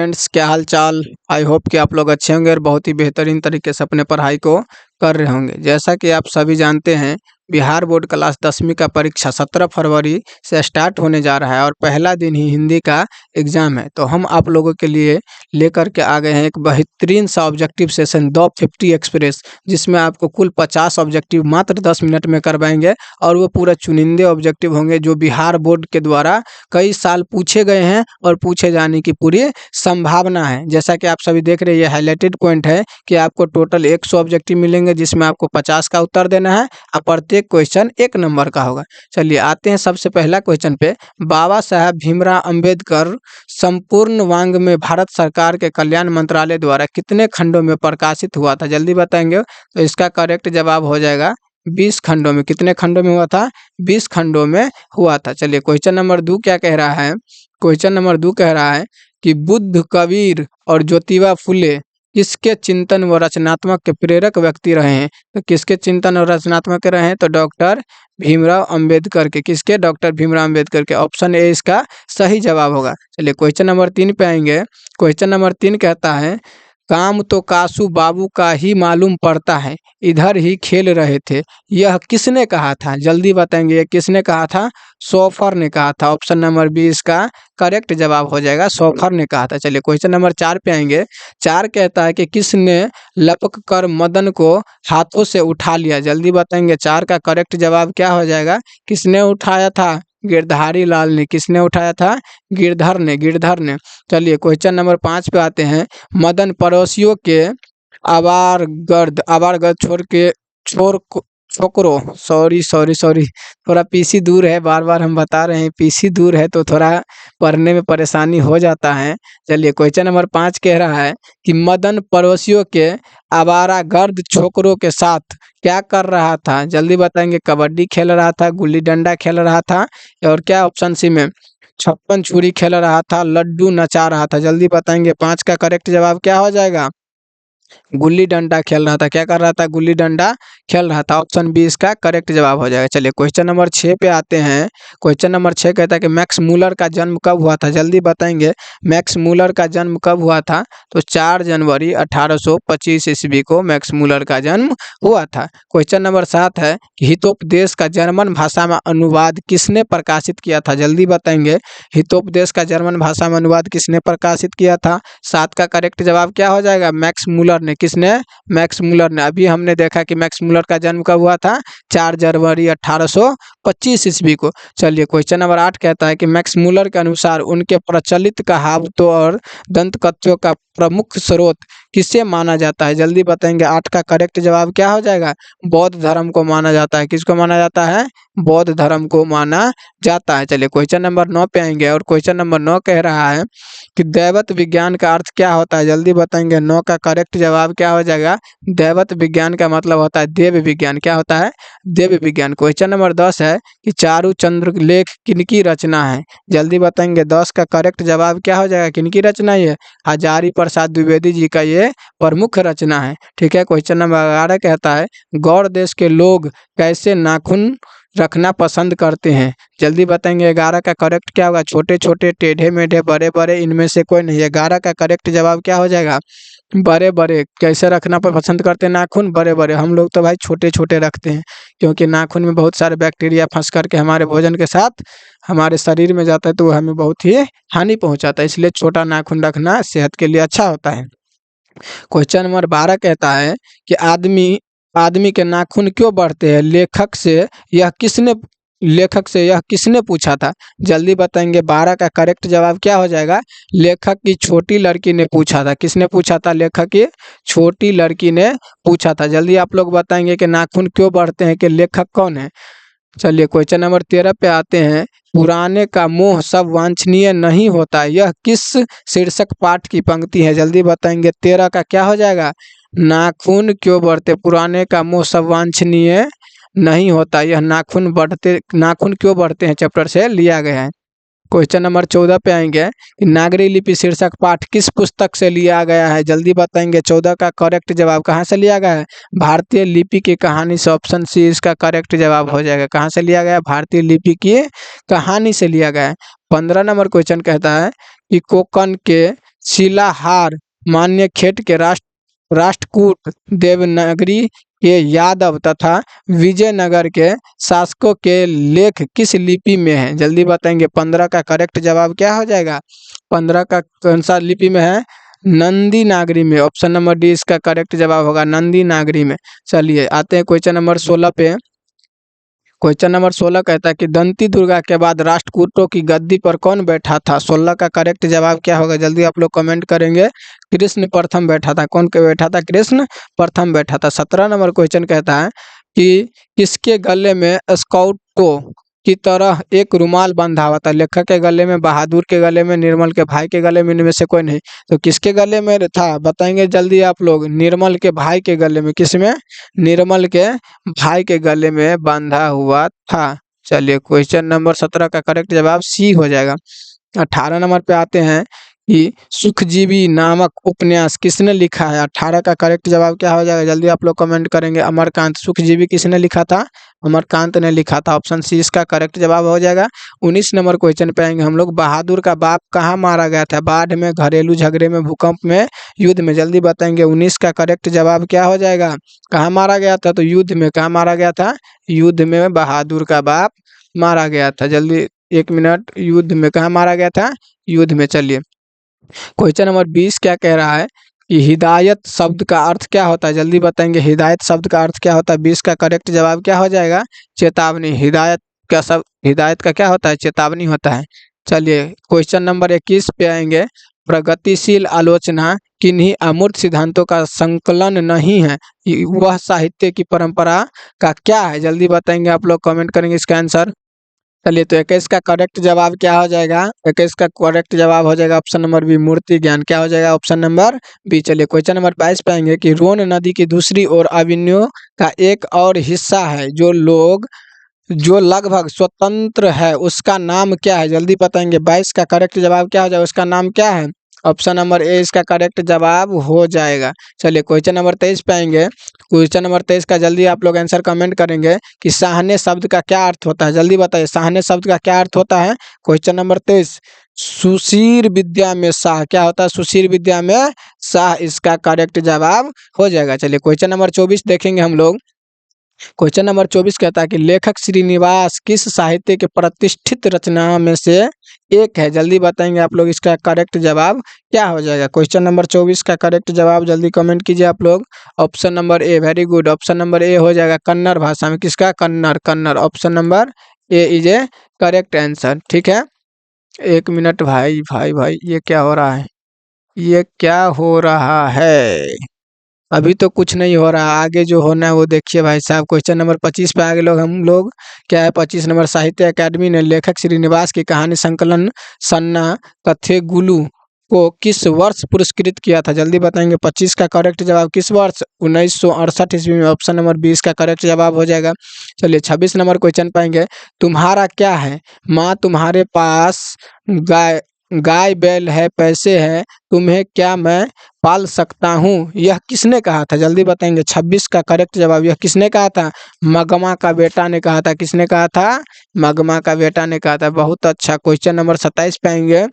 Friends, क्या हाल चाल। I hope कि आप लोग अच्छे होंगे और बहुत ही बेहतरीन तरीके से अपने पढ़ाई को कर रहे होंगे। जैसा कि आप सभी जानते हैं, बिहार बोर्ड क्लास 10वीं का परीक्षा 17 फरवरी से स्टार्ट होने जा रहा है और पहला दिन ही हिंदी का एग्ज़ाम है। तो हम आप लोगों के लिए लेकर के आ गए हैं एक बेहतरीन सा ऑब्जेक्टिव सेशन द 50 एक्सप्रेस, जिसमें आपको कुल 50 ऑब्जेक्टिव मात्र 10 मिनट में करवाएंगे और वो पूरा चुनिंदे ऑब्जेक्टिव होंगे जो बिहार बोर्ड के द्वारा कई साल पूछे गए हैं और पूछे जाने की पूरी संभावना है। जैसा कि आप सभी देख रहे हैं, ये हाईलाइटेड पॉइंट है कि आपको टोटल 100 ऑब्जेक्टिव मिलेंगे, जिसमें आपको 50 का उत्तर देना है और प्रत्येक क्वेश्चन 1 नंबर का होगा। चलिए आते हैं सबसे पहला क्वेश्चन पे। बाबा साहब भीमराव अंबेडकर संपूर्ण वांग में भारत सरकार के कल्याण मंत्रालय द्वारा कितने खंडों में प्रकाशित हुआ था? जल्दी बताएंगे। तो इसका करेक्ट जवाब हो जाएगा 20 खंडों में। कितने खंडों में हुआ था? 20 खंडों में हुआ था। चलिए क्वेश्चन नंबर 2 क्या कह रहा है? क्वेश्चन नंबर 2 कह रहा है कि बुद्ध, कबीर और ज्योतिबा फुले किसके चिंतन व रचनात्मक के प्रेरक व्यक्ति रहे हैं? तो किसके चिंतन और रचनात्मक के रहे हैं? तो डॉक्टर भीमराव अंबेडकर के। किसके? डॉक्टर भीमराव अंबेडकर के। ऑप्शन ए इसका सही जवाब होगा। चलिए क्वेश्चन नंबर 3 पे आएंगे। क्वेश्चन नंबर 3 कहता है, काम तो कासू बाबू का ही मालूम पड़ता है, इधर ही खेल रहे थे, यह किसने कहा था? जल्दी बताएंगे, ये किसने कहा था? सोफर ने कहा था। ऑप्शन नंबर बी इसका करेक्ट जवाब हो जाएगा, सोफर ने कहा था। चलिए क्वेश्चन नंबर 4 पे आएंगे। 4 कहता है कि किसने लपक कर मदन को हाथों से उठा लिया? जल्दी बताएंगे, 4 का करेक्ट जवाब क्या हो जाएगा? किसने उठाया था? गिरधारी लाल ने। किसने उठाया था? गिरधर ने, गिरधर ने। चलिए क्वेश्चन नंबर 5 पे आते हैं। मदन पड़ोसियों के आवारगर्द छोकरो सॉरी थोड़ा पीसी दूर है, बार बार हम बता रहे हैं पीसी दूर है तो थोड़ा पढ़ने में परेशानी हो जाता है। चलिए क्वेश्चन नंबर 5 कह रहा है कि मदन पड़ोसियों के आवारागर्द छोकरों के साथ क्या कर रहा था? जल्दी बताएंगे, कबड्डी खेल रहा था, गुल्ली डंडा खेल रहा था, और क्या ऑप्शन सी में छप्पन छुरी खेल रहा था, लड्डू नचा रहा था? जल्दी बताएंगे, 5 का करेक्ट जवाब क्या हो जाएगा? गुल्ली डंडा खेल रहा था। क्या कर रहा था? गुल्ली डंडा खेल रहा था। ऑप्शन बी इसका करेक्ट जवाब हो जाएगा। चलिए क्वेश्चन नंबर 6 पे आते हैं। क्वेश्चन नंबर 6 कहता है कि मैक्स मूलर का जन्म कब हुआ था? जल्दी बताएंगे, मैक्स मूलर का जन्म कब हुआ था? तो 4 जनवरी 1825 ईस्वी को मैक्स मूलर का जन्म हुआ था। क्वेश्चन नंबर 7 है कि हितोपदेश का जर्मन भाषा में अनुवाद किसने प्रकाशित किया था? जल्दी बताएंगे, हितोपदेश का जर्मन भाषा में अनुवाद किसने प्रकाशित किया था? 7 का करेक्ट जवाब क्या हो जाएगा? मैक्स मूलर ने। किसने? मैक्स मूलर ने। अभी हमने देखा कि मैक्स मूलर का जन्म कब हुआ था? 4 जनवरी 1825 ईस्वी को। चलिए क्वेश्चन नंबर 8 कहता है कि मैक्स मूलर के अनुसार उनके प्रचलित कहावतों और दंतकथ्यों का प्रमुख स्रोत किसे माना जाता है? जल्दी बताएंगे, 8 का करेक्ट जवाब क्या हो जाएगा? बौद्ध धर्म को माना जाता है। किसको माना जाता है? बौद्ध धर्म को माना जाता है। चलिए क्वेश्चन नंबर 9 पे आएंगे और क्वेश्चन नंबर 9 कह रहा है कि दैवत विज्ञान का अर्थ क्या होता है? जल्दी बताएंगे, 9 का करेक्ट जवाब क्या हो जाएगा? दैवत विज्ञान का मतलब होता है देव विज्ञान। क्या होता है? देव विज्ञान। क्वेश्चन नंबर 10 है कि चारु चंद्र लेख किनकी रचना है? जल्दी बताएंगे, 10 का करेक्ट जवाब क्या हो जाएगा? किनकी रचना है? हजारी प्रसाद द्विवेदी जी का ये प्रमुख रचना है। ठीक है। क्वेश्चन नंबर 11 कहता है गौड़ देश के लोग कैसे नाखून रखना पसंद करते हैं? जल्दी बताएंगे, 11 का करेक्ट क्या होगा? छोटे छोटे, टेढ़े मेढ़े, बड़े बड़े, इनमें से कोई नहीं है। 11 का करेक्ट जवाब क्या हो जाएगा? बड़े बड़े। कैसे रखना पसंद करते हैं नाखून? बड़े बड़े। हम लोग तो भाई छोटे छोटे रखते हैं, क्योंकि नाखून में बहुत सारे बैक्टीरिया फंस करके हमारे भोजन के साथ हमारे शरीर में जाता है, तो वो हमें बहुत ही हानि पहुंचाता है। इसलिए छोटा नाखून रखना सेहत के लिए अच्छा होता है। क्वेश्चन नंबर 12 कहता है कि आदमी के नाखून क्यों बढ़ते हैं? लेखक से यह किसने पूछा था? जल्दी बताएंगे, 12 का करेक्ट जवाब क्या हो जाएगा? लेखक की छोटी लड़की ने पूछा था। किसने पूछा था? लेखक की छोटी लड़की ने पूछा था। जल्दी आप लोग बताएंगे कि नाखून क्यों बढ़ते हैं, कि लेखक कौन है? चलिए क्वेश्चन नंबर 13 पे आते हैं। पुराने का मोह सब वांछनीय नहीं होता, यह किस शीर्षक पाठ की पंक्ति है? जल्दी बताएंगे, 13 का क्या हो जाएगा? नाखून क्यों बढ़ते, पुराने का मोह सब वांछनीय नहीं होता, यह नाखून क्यों बढ़ते हैं चैप्टर से लिया गया है। क्वेश्चन नंबर 14 पे आएंगे कि नागरी लिपि शीर्षक पाठ किस पुस्तक से लिया गया है? जल्दी बताएंगे, 14 का करेक्ट जवाब कहाँ से लिया गया है? भारतीय लिपि की कहानी से। ऑप्शन सी इसका करेक्ट जवाब हो जाएगा। कहाँ से लिया गया है? भारतीय लिपि की कहानी से लिया गया है। 15 नंबर क्वेश्चन कहता है कि कोकन के शिलाहार मान्यखेट के राष्ट्रकूट देवनागरी के यादव तथा विजयनगर के शासकों के लेख किस लिपि में है? जल्दी बताएंगे। 15 का करेक्ट जवाब क्या हो जाएगा? 15 का कौन सा लिपि में है? नंदी नागरी में। ऑप्शन नंबर डी इसका करेक्ट जवाब होगा, नंदी नागरी में। चलिए आते हैं क्वेश्चन नंबर 16 पे। क्वेश्चन नंबर 16 कहता है कि दंती दुर्गा के बाद राष्ट्रकूटों की गद्दी पर कौन बैठा था? 16 का करेक्ट जवाब क्या होगा? जल्दी आप लोग कमेंट करेंगे। कृष्ण प्रथम बैठा था। कौन के बैठा था? कृष्ण प्रथम बैठा था। 17 नंबर क्वेश्चन कहता है कि किसके गले में स्काउटों की तरह एक रुमाल बंधा हुआ था? लेखक के गले में, बहादुर के गले में, निर्मल के भाई के गले में, इनमें से कोई नहीं। तो किसके गले में था बताएंगे जल्दी आप लोग। निर्मल के भाई के गले में। किसमें? निर्मल के भाई के गले में बांधा हुआ था। चलिए क्वेश्चन नंबर 17 का करेक्ट जवाब सी हो जाएगा। 18 नंबर पे आते हैं कि सुखजीवी नामक उपन्यास किसने लिखा है? 18 का करेक्ट जवाब क्या हो जाएगा? जल्दी आप लोग कमेंट करेंगे। अमरकांत। सुखजीवी किसने लिखा था? अमरकांत ने लिखा था। ऑप्शन सी इसका करेक्ट जवाब हो जाएगा। 19 नंबर क्वेश्चन पे आएंगे हम लोग। बहादुर का बाप कहाँ मारा गया था? बाढ़ में, घरेलू झगड़े में, भूकंप में, युद्ध में। जल्दी बताएंगे। 19 का करेक्ट जवाब क्या हो जाएगा? कहाँ मारा गया था? तो युद्ध में। कहाँ मारा गया था? युद्ध में बहादुर का बाप मारा गया था। जल्दी 1 मिनट। युद्ध में कहाँ मारा गया था? युद्ध में। चलिए क्वेश्चन नंबर 20 क्या कह रहा है कि हिदायत शब्द का अर्थ क्या होता है? जल्दी बताएंगे। हिदायत शब्द का अर्थ क्या होता है? 20 का करेक्ट जवाब क्या हो जाएगा? चेतावनी। हिदायत का क्या होता है? चेतावनी होता है। चलिए क्वेश्चन नंबर 21 पे आएंगे। प्रगतिशील आलोचना किन्हीं अमूर्त सिद्धांतों का संकलन नहीं है, वह साहित्य की परंपरा का क्या है? जल्दी बताएंगे आप लोग, कमेंट करेंगे इसका आंसर। चलिए तो 21 का करेक्ट जवाब क्या हो जाएगा? 21 का करेक्ट जवाब हो जाएगा ऑप्शन नंबर बी, मूर्ति ज्ञान। क्या हो जाएगा? Option number B. चलिए क्वेश्चन नंबर 22 पे आएंगे कि रोन नदी की दूसरी ओर अविन्यो का एक और हिस्सा है जो लगभग स्वतंत्र है, उसका नाम क्या है? जल्दी बताएंगे। 22 का करेक्ट जवाब क्या हो जाएगा? उसका नाम क्या है? ऑप्शन नंबर ए इसका करेक्ट जवाब हो जाएगा। चलिए क्वेश्चन नंबर 23 पे आएंगे। क्वेश्चन नंबर 23 का जल्दी आप लोग आंसर कमेंट करेंगे कि साहने शब्द का क्या अर्थ होता है? जल्दी बताइए, साहने शब्द का क्या अर्थ होता है? Question number 23। सुशीर विद्या में शाह। क्या होता है? सुशीर विद्या में शाह इसका करेक्ट जवाब हो जाएगा। चलिए क्वेश्चन नंबर 24 देखेंगे हम लोग। क्वेश्चन नंबर 24 कहता है कि लेखक श्रीनिवास किस साहित्य के प्रतिष्ठित रचना में से एक है? जल्दी बताएंगे आप लोग, इसका करेक्ट जवाब क्या हो जाएगा? क्वेश्चन नंबर 24 का करेक्ट जवाब जल्दी कमेंट कीजिए आप लोग। Option number A, very good. Option number A हो जाएगा कन्नड़ भाषा में। किसका? Kannada. Option number A is A correct answer. ठीक है। 1 मिनट भाई भाई भाई, ये क्या हो रहा है? ये क्या हो रहा है? अभी तो कुछ नहीं हो रहा, आगे जो होना है वो देखिए भाई साहब। क्वेश्चन नंबर 25 पे आगे हम लोग क्या है? 25 नंबर, साहित्य अकादमी ने लेखक श्रीनिवास की कहानी संकलन सन्ना कथेगुलु को किस वर्ष पुरस्कृत किया था? जल्दी बताएंगे। 25 का करेक्ट जवाब किस वर्ष? 1968 ईस्वी में। ऑप्शन नंबर 20 का करेक्ट जवाब हो जाएगा। चलिए 26 नंबर क्वेश्चन पाएंगे। तुम्हारा क्या है? माँ तुम्हारे पास गाय बैल है, पैसे है, तुम्हें क्या मैं पाल सकता हूँ, यह किसने कहा था? जल्दी बताएंगे। 26 का करेक्ट जवाब यह किसने कहा था? मगमा का बेटा ने कहा था। किसने कहा था? मगमा का बेटा ने कहा था। बहुत अच्छा। क्वेश्चन नंबर 27 पे आएंगे।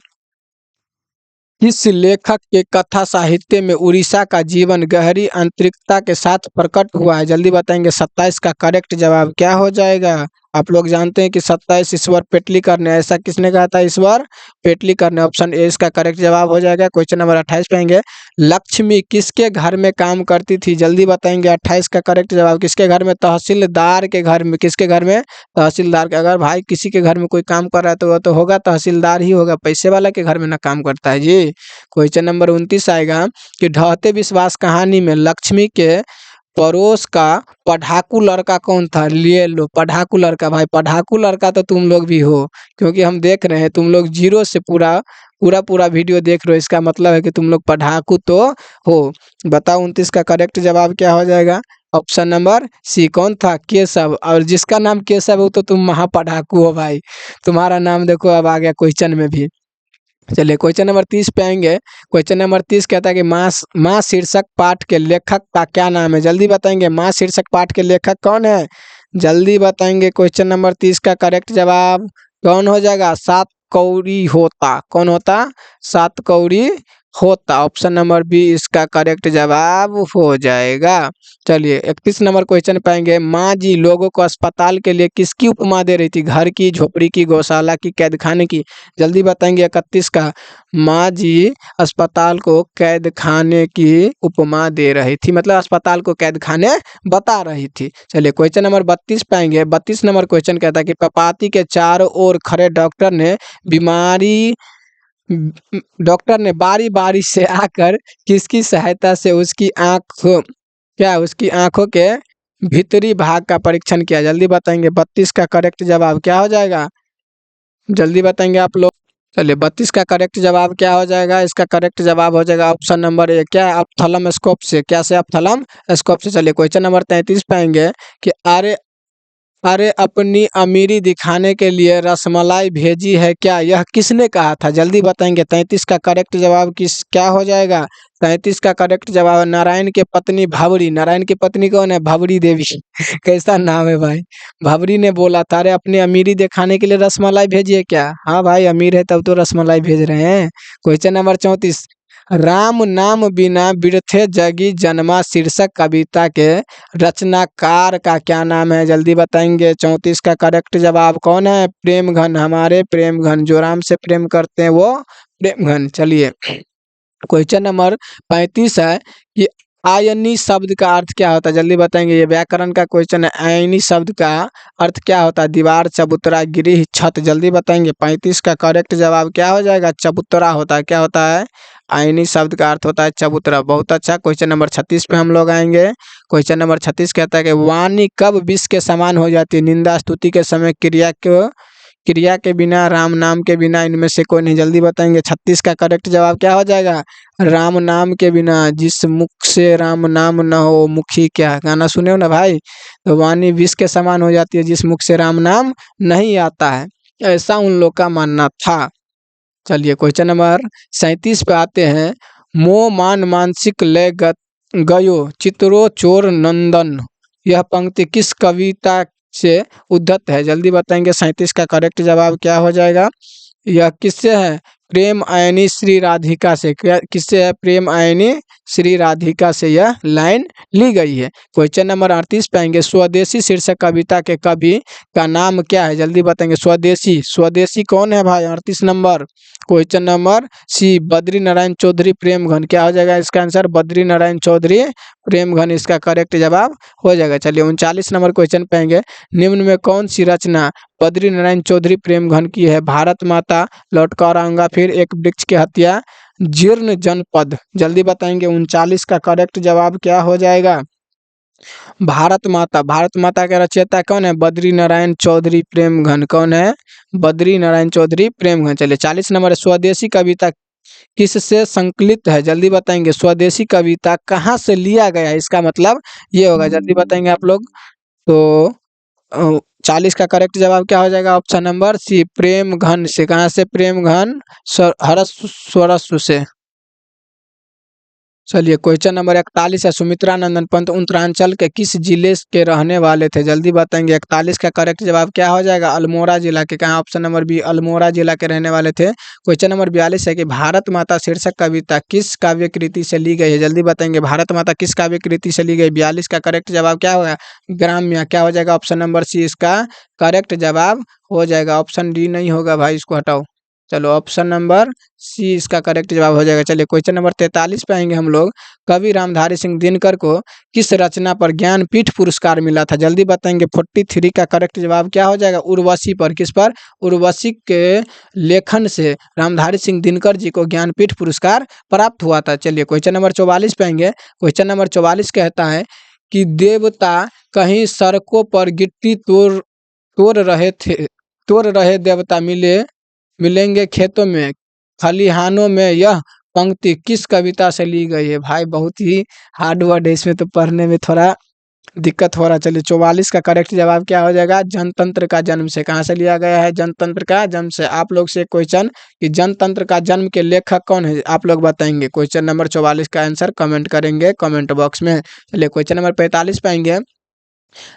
किस लेखक के कथा साहित्य में उड़ीसा का जीवन गहरी आंतरिकता के साथ प्रकट हुआ है? जल्दी बताएंगे। 27 का करेक्ट जवाब क्या हो जाएगा? आप लोग जानते हैं कि 27 ईश्वर पेटलीकर ने। ऐसा किसने कहा था? ईश्वर पेटलीकर ने। ऑप्शन ए इसका करेक्ट जवाब हो जाएगा। क्वेश्चन नंबर 28 पे आएंगे। लक्ष्मी किसके घर में काम करती थी? जल्दी बताएंगे। 28 का करेक्ट जवाब किसके घर में? तहसीलदार के घर में। किसके घर में? तहसीलदार के। अगर भाई किसी के घर में कोई काम कर रहा है तो वह तो होगा तहसीलदार ही होगा, पैसे वाला के घर में ना काम करता है जी। क्वेश्चन नंबर 29 आएगा कि ढहते विश्वास कहानी में लक्ष्मी के पड़ोस का पढ़ाकू लड़का कौन था? लिए लो, पढ़ाकू लड़का। भाई पढ़ाकू लड़का तो तुम लोग भी हो, क्योंकि हम देख रहे हैं तुम लोग जीरो से पूरा वीडियो देख रहे हो। इसका मतलब है कि तुम लोग पढ़ाकू तो हो। बताओ 29 का करेक्ट जवाब क्या हो जाएगा? Option number C. कौन था? केशव। और जिसका नाम केशव हो तो तुम महापढ़ाकू हो भाई। तुम्हारा नाम देखो अब आ गया क्वेश्चन में भी। चलिए क्वेश्चन नंबर 30 पे आएंगे। क्वेश्चन नंबर 30 कहता है कि माँ शीर्षक पाठ के लेखक का क्या नाम है? जल्दी बताएंगे। माँ शीर्षक पाठ के लेखक कौन है? जल्दी बताएंगे। क्वेश्चन नंबर 30 का करेक्ट जवाब कौन हो जाएगा? सात कौड़ी होता। कौन होता? सात कौड़ी होता। ऑप्शन नंबर बी इसका करेक्ट जवाब हो जाएगा। चलिए 31 नंबर क्वेश्चन पाएंगे। माँ जी लोगों को अस्पताल के लिए किसकी उपमा दे रही थी? घर की, झोपड़ी की, गौशाला की, कैद खाने की? जल्दी बताएंगे 31 का। माँ जी अस्पताल को कैद खाने की उपमा दे रही थी, मतलब अस्पताल को कैद खाने बता रही थी। चलिए क्वेश्चन नंबर 32 पाएंगे। 32 नंबर क्वेश्चन कहता है कि पपाती के चारों ओर खड़े डॉक्टर ने बारी बारी से आकर किसकी सहायता से उसकी आंखों के भीतरी भाग का परीक्षण किया? जल्दी बताएंगे 32 का करेक्ट जवाब क्या हो जाएगा? जल्दी बताएंगे आप लोग। चलिए 32 का करेक्ट जवाब क्या हो जाएगा? इसका करेक्ट जवाब हो जाएगा ऑप्शन नंबर ए। क्या? ऑप्थेलमस्कोप से। क्या से? ऑप्थेलमस्कोप से। चलिए क्वेश्चन नंबर 33 पाएंगे कि अरे अरे अपनी अमीरी दिखाने के लिए रसमलाई भेजी है क्या? यह किसने कहा था? जल्दी बताएंगे 33 का करेक्ट जवाब क्या हो जाएगा? 33 का करेक्ट जवाब है नारायण के पत्नी भावरी। नारायण की पत्नी कौन है? भावरी देवी। कैसा नाम है भाई। भावरी ने बोला था अरे अपनी अमीरी दिखाने के लिए रसमलाई भेजिए क्या? हाँ भाई अमीर है तब तो रसमलाई भेज रहे हैं। Question number 34। राम नाम बिना बिरथे जगी जन्मा शीर्षक कविता के रचनाकार का क्या नाम है? जल्दी बताएंगे। 34 का करेक्ट जवाब कौन है? प्रेम घन। हमारे प्रेम घन, जो राम से प्रेम करते हैं वो प्रेम घन। चलिए क्वेश्चन नंबर 35 है कि आयनी शब्द का अर्थ क्या होता है? जल्दी बताएंगे। ये व्याकरण का क्वेश्चन है। आयनी शब्द का अर्थ क्या होता है? दीवार, चबूतरा, गिरिह, छत। जल्दी बताएंगे। 35 का करेक्ट जवाब क्या हो जाएगा? चबूतरा होता है। क्या होता है? आयनी शब्द का अर्थ होता है चबूतरा। बहुत अच्छा। क्वेश्चन नंबर 36 पे हम लोग आएंगे। क्वेश्चन नंबर 36 कहता है कि वाणी कब विष के समान हो जाती है? निंदा स्तुति के समय, क्रिया के बिना, राम नाम के बिना, इनमें से कोई नहीं। जल्दी बताएंगे। 36 का करेक्ट जवाब क्या हो जाएगा? राम नाम के बिना। जिस मुख से राम नाम न हो मुखी क्या? गाना सुने हो ना भाई। तो वाणी विष के समान हो जाती है जिस मुख से राम नाम नहीं आता है, ऐसा उन लोग का मानना था। चलिए क्वेश्चन नंबर 37 पे आते हैं। मोह मान मानसिक लय गयो चित्रो चोर नंदन। यह पंक्ति किस कविता से उद्धत है? जल्दी बताएंगे। 37 का करेक्ट जवाब क्या हो जाएगा? यह किससे है? प्रेम आयनी श्री राधिका से। किससे है? प्रेम आयनी श्री राधिका से यह लाइन ली गई है। क्वेश्चन नंबर 38 पे आएंगे। स्वदेशी शीर्षक कविता के कवि का नाम क्या है? जल्दी बताएंगे। स्वदेशी कौन है भाई? 38 number. Question number C Badri Narayan Chaudhary Premghan. क्या हो जाएगा इसका आंसर? बद्री नारायण चौधरी प्रेम घन इसका करेक्ट जवाब हो जाएगा। चलिए 39 नंबर क्वेश्चन पे आएंगे। निम्न में कौन सी रचना बद्री नारायण चौधरी प्रेम घन की है? भारत माता, लौट कर आऊंगा, फिर एक वृक्ष की हत्या, जीर्ण जनपद। जल्दी बताएंगे। 39 का करेक्ट जवाब क्या हो जाएगा? भारत माता। भारत माता के रचयिता कौन है? बद्री नारायण चौधरी प्रेम घन। कौन है? बद्री नारायण चौधरी प्रेम घन। चलिए 40 नंबर। स्वदेशी कविता किससे संकलित है? जल्दी बताएंगे। स्वदेशी कविता कहाँ से लिया गया है? इसका मतलब ये होगा। जल्दी बताएंगे आप लोग। तो 40 का करेक्ट जवाब क्या हो जाएगा? ऑप्शन नंबर सी प्रेम घन से। कहाँ से? प्रेम घन हरस्व स्वरस्व से। चलिए क्वेश्चन नंबर 41 है। सुमित्रा नंदन पंत उत्तरांचल के किस जिले के रहने वाले थे? जल्दी बताएंगे। 41 का करेक्ट जवाब क्या हो जाएगा? अल्मोड़ा जिला के। कहाँ? ऑप्शन नंबर बी अल्मोड़ा जिला के रहने वाले थे। क्वेश्चन नंबर 42 है कि भारत माता शीर्षक कविता किस काव्य कृति से ली गई है? जल्दी बताएंगे। भारत माता किस काव्य कृति से ली गई? 42 का करेक्ट जवाब क्या होगा? ग्राम्य। क्या हो जाएगा? ऑप्शन नंबर सी इसका करेक्ट जवाब हो जाएगा। ऑप्शन डी नहीं होगा भाई, इसको हटाओ। चलो ऑप्शन नंबर सी इसका करेक्ट जवाब हो जाएगा। चलिए क्वेश्चन नंबर 43 पे आएंगे हम लोग। कवि रामधारी सिंह दिनकर को किस रचना पर ज्ञानपीठ पुरस्कार मिला था? जल्दी बताएंगे। 43 का करेक्ट जवाब क्या हो जाएगा? उर्वशी पर। किस पर? उर्वशी के लेखन से रामधारी सिंह दिनकर जी को ज्ञानपीठ पुरस्कार प्राप्त हुआ था। चलिए क्वेश्चन नंबर 44 पे आएंगे। क्वेश्चन नंबर 44 कहता है कि देवता कहीं सड़कों पर गिट्टी तोड़ रहे देवता मिलेंगे खेतों में, खलिहानों में। यह पंक्ति किस कविता से ली गई है? भाई बहुत ही हार्ड वर्ड है, इसमें तो पढ़ने में थोड़ा दिक्कत हो रहा है। चलिए 44 का करेक्ट जवाब क्या हो जाएगा? जनतंत्र का जन्म से। कहाँ से लिया गया है? जनतंत्र का जन्म से। आप लोग से क्वेश्चन कि जनतंत्र का जन्म के लेखक कौन है? आप लोग बताएंगे। क्वेश्चन नंबर 44 का आंसर कमेंट करेंगे कमेंट बॉक्स में। चलिए क्वेश्चन नंबर 45 पे आएंगे।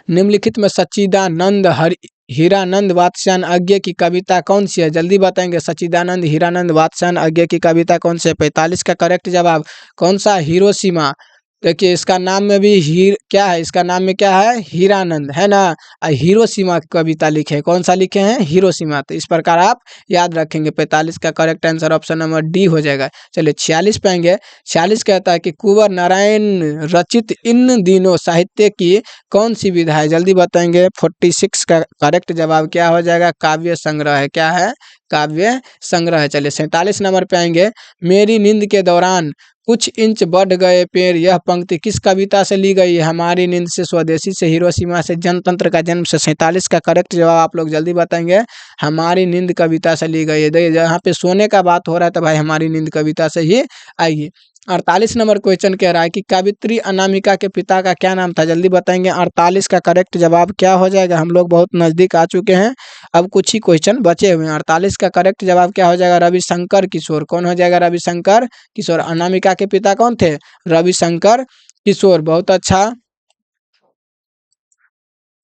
निम्नलिखित में सच्चिदानंद हीरानंद वात्स्यायन अज्ञे की कविता कौन सी है? जल्दी बताएंगे। सच्चिदानंद हीरानंद वात्स्यायन अज्ञे की कविता कौन सी है? 45 का करेक्ट जवाब कौन सा? हिरोशिमा। देखिए इसका नाम में भी क्या है? इसका नाम में क्या है? हीरानंद है ना। हिरोशिमा की कविता लिखे हैं। कौन सा लिखे हैं? हिरोशिमा। तो इस प्रकार आप याद रखेंगे। 45 का correct answer option number D हो जाएगा। चलिए 46 पे आएंगे। 46 कहता है कि कुंवर नारायण रचित इन दिनों साहित्य की कौन सी विधा है? जल्दी बताएंगे। 46 का करेक्ट जवाब क्या हो जाएगा? काव्य संग्रह है। क्या है? काव्य संग्रह है। चलिए 47 नंबर पे आएंगे। मेरी नींद के दौरान कुछ इंच बढ़ गए पेड़, यह पंक्ति किस कविता से ली गई है? हमारी नींद से, स्वदेशी से, हिरोशिमा से, जनतंत्र का जन्म से। 47 का करेक्ट जवाब आप लोग जल्दी बताएंगे। हमारी नींद कविता से ली गई है। देखिए जहाँ पे सोने का बात हो रहा है तो भाई हमारी नींद कविता से ही आएगी। 48 नंबर क्वेश्चन कह रहा है कि कवित्री अनामिका के पिता का क्या नाम था? जल्दी बताएंगे। 48 का करेक्ट जवाब क्या हो जाएगा? हम लोग बहुत नज़दीक आ चुके हैं, अब कुछ ही क्वेश्चन बचे हुए हैं। 48 का करेक्ट जवाब क्या हो जाएगा? रविशंकर किशोर। कौन हो जाएगा? रविशंकर किशोर। अनामिका के पिता कौन थे? रविशंकर किशोर। बहुत अच्छा।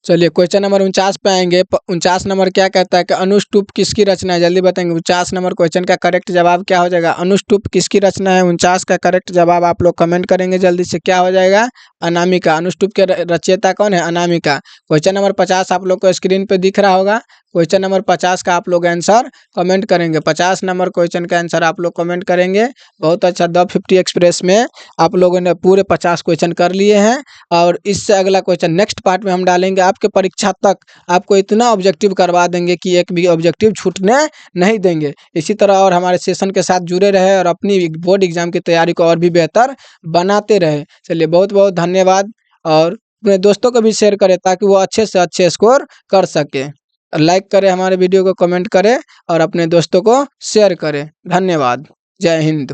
चलिए क्वेश्चन नंबर 49 पे आएंगे। 49 नंबर क्या कहता है कि अनुष्टुप किसकी रचना है? जल्दी बताएंगे। 49 नंबर क्वेश्चन का करेक्ट जवाब क्या हो जाएगा? अनुष्टुप किसकी रचना है? 49 का करेक्ट जवाब आप लोग कमेंट करेंगे जल्दी से। क्या हो जाएगा? अनामिका। अनुष्टुप के रचयिता कौन है? अनामिका। क्वेश्चन नंबर 50 आप लोग को स्क्रीन पे दिख रहा होगा। क्वेश्चन नंबर 50 का आप लोग आंसर कमेंट करेंगे। 50 नंबर क्वेश्चन का आंसर आप लोग कमेंट करेंगे। बहुत अच्छा। द 50 एक्सप्रेस में आप लोगों ने पूरे 50 क्वेश्चन कर लिए हैं और इससे अगला क्वेश्चन नेक्स्ट पार्ट में हम डालेंगे। आपके परीक्षा तक आपको इतना ऑब्जेक्टिव करवा देंगे कि एक भी ऑब्जेक्टिव छूटने नहीं देंगे। इसी तरह और हमारे सेशन के साथ जुड़े रहे और अपनी बोर्ड एग्जाम की तैयारी को और भी बेहतर बनाते रहे। चलिए बहुत बहुत धन्यवाद और अपने दोस्तों को भी शेयर करें ताकि वो अच्छे से अच्छे स्कोर कर सके। लाइक करें हमारे वीडियो को, कमेंट करें और अपने दोस्तों को शेयर करें। धन्यवाद। जय हिंद।